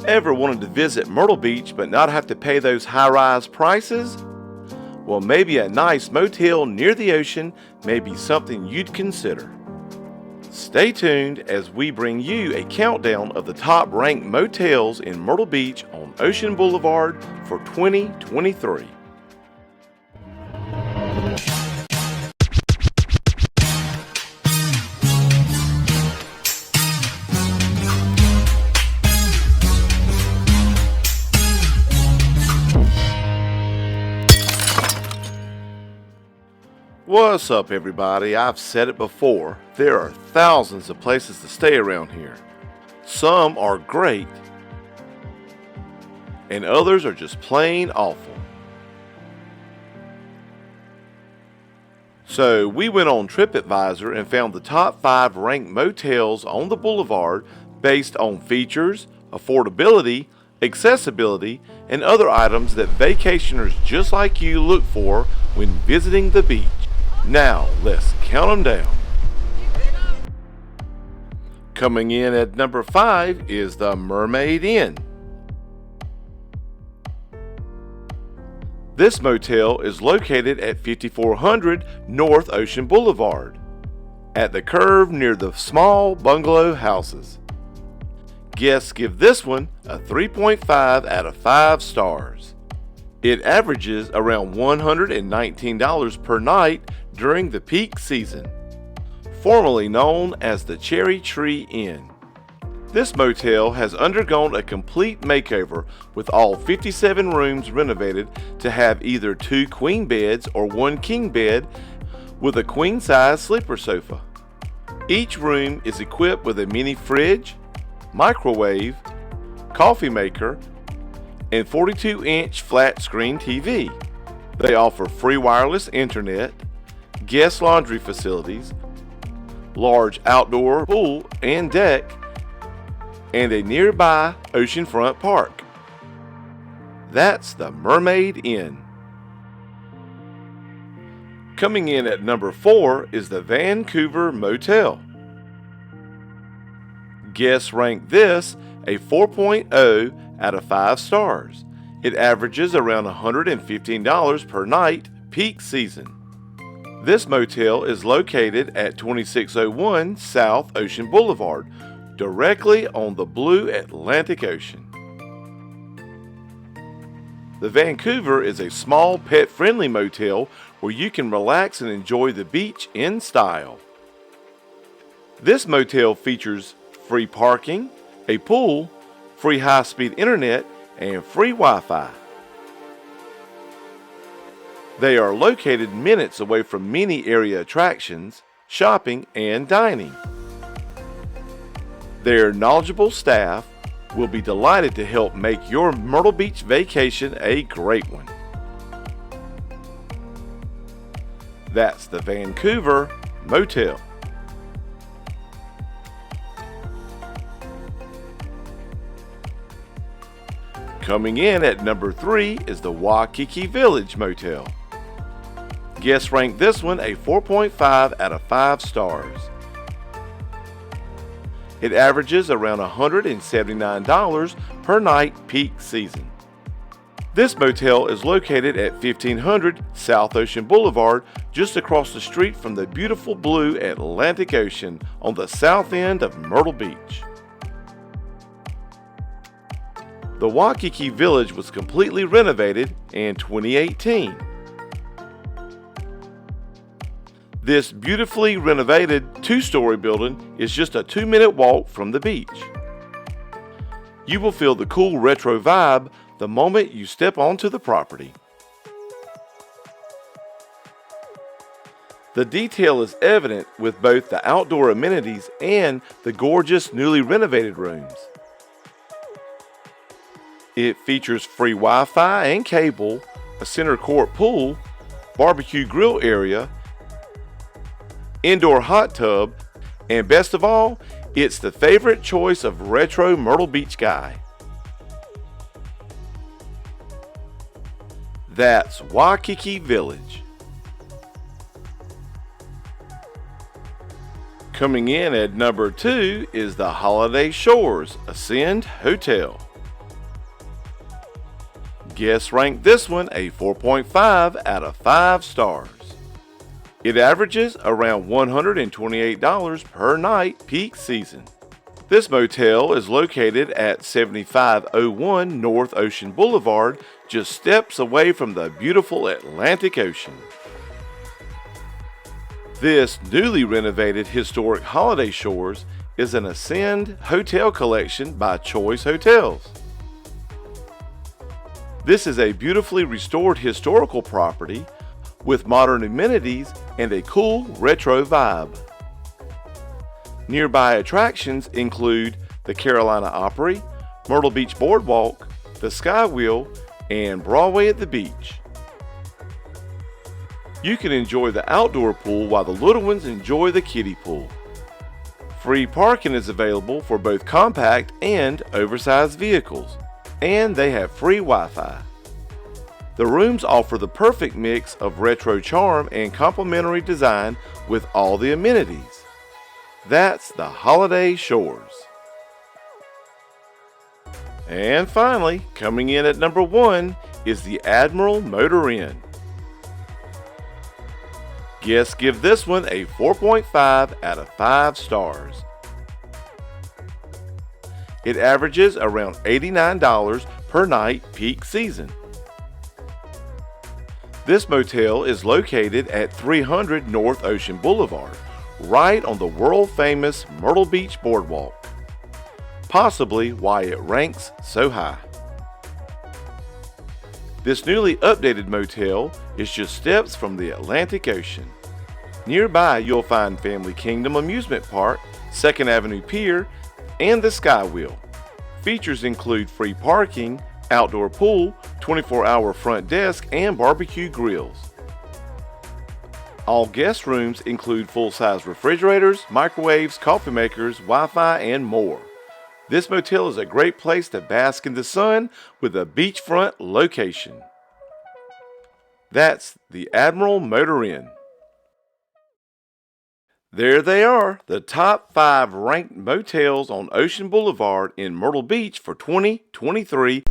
Ever wanted to visit Myrtle Beach but not have to pay those high-rise prices? Well, maybe a nice motel near the ocean may be something you'd consider. Stay tuned as we bring you a countdown of the top-ranked motels in Myrtle Beach on Ocean Boulevard for 2023. What's up, everybody? I've said it before, there are thousands of places to stay around here. Some are great, and others are just plain awful. So we went on TripAdvisor and found the top 5 ranked motels on the Boulevard based on features, affordability, accessibility, and other items that vacationers just like you look for when visiting the beach. Now, let's count them down. Coming in at number 5 is the Mermaid Inn. This motel is located at 5400 North Ocean Boulevard, at the curve near the small bungalow houses. Guests give this one a 3.5 out of 5 stars. It averages around $119 per night during the peak season, formerly known as the Cherry Tree Inn. This motel has undergone a complete makeover with all 57 rooms renovated to have either 2 queen beds or 1 king bed with a queen-size sleeper sofa. Each room is equipped with a mini fridge, microwave, coffee maker, and 42-inch flat-screen TV. They offer free wireless internet, guest laundry facilities, large outdoor pool and deck, and a nearby oceanfront park. That's the Mermaid Inn. Coming in at number 4 is the Vancouver Motel. Guests rank this a 4.0 out of 5 stars. It averages around $115 per night peak season. This motel is located at 2601 South Ocean Boulevard, directly on the blue Atlantic Ocean. The Vancouver is a small pet-friendly motel where you can relax and enjoy the beach in style. This motel features free parking, a pool, free high-speed internet, and free Wi-Fi. They are located minutes away from many area attractions, shopping, and dining. Their knowledgeable staff will be delighted to help make your Myrtle Beach vacation a great one. That's the Vancouver Motel. Coming in at number 3 is the Waikiki Village Motel. Guests rank this one a 4.5 out of 5 stars. It averages around $179 per night peak season. This motel is located at 1500 South Ocean Boulevard, just across the street from the beautiful blue Atlantic Ocean on the south end of Myrtle Beach. The Waikiki Village was completely renovated in 2018. This beautifully renovated 2-story building is just a 2-minute walk from the beach. You will feel the cool retro vibe the moment you step onto the property. The detail is evident with both the outdoor amenities and the gorgeous newly renovated rooms. It features free Wi-Fi and cable, a center court pool, barbecue grill area, indoor hot tub, and best of all, it's the favorite choice of retro Myrtle Beach guy. That's Waikiki Village. Coming in at number 2 is the Holiday Shores Ascend Hotel. Guests ranked this one a 4.5 out of 5 stars. It averages around $128 per night peak season. This motel is located at 7501 North Ocean Boulevard, just steps away from the beautiful Atlantic Ocean. This newly renovated historic Holiday Shores is an Ascend hotel collection by Choice Hotels. This is a beautifully restored historical property with modern amenities and a cool retro vibe. Nearby attractions include the Carolina Opry, Myrtle Beach Boardwalk, the Skywheel, and Broadway at the Beach. You can enjoy the outdoor pool while the little ones enjoy the kiddie pool. Free parking is available for both compact and oversized vehicles, and they have free Wi-Fi. The rooms offer the perfect mix of retro charm and complimentary design with all the amenities. That's the Holiday Shores. And finally, coming in at number 1 is the Admiral Motor Inn. Guests give this one a 4.5 out of 5 stars. It averages around $89 per night peak season. This motel is located at 300 North Ocean Boulevard, right on the world-famous Myrtle Beach Boardwalk. Possibly why it ranks so high. This newly updated motel is just steps from the Atlantic Ocean. Nearby you'll find Family Kingdom Amusement Park, 2nd Avenue Pier, and the Skywheel. Features include free parking, outdoor pool, 24-hour front desk, and barbecue grills. All guest rooms include full-size refrigerators, microwaves, coffee makers, Wi-Fi, and more. This motel is a great place to bask in the sun with a beachfront location. That's the Admiral Motor Inn. There they are, the top 5 ranked motels on Ocean Boulevard in Myrtle Beach for 2023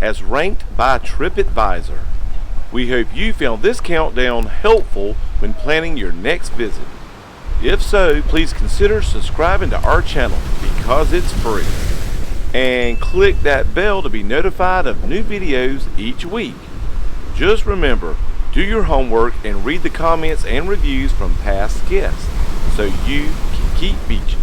as ranked by TripAdvisor. We hope you found this countdown helpful when planning your next visit. If so, please consider subscribing to our channel because it's free. And click that bell to be notified of new videos each week. Just remember, do your homework and read the comments and reviews from past guests so you can keep beaching.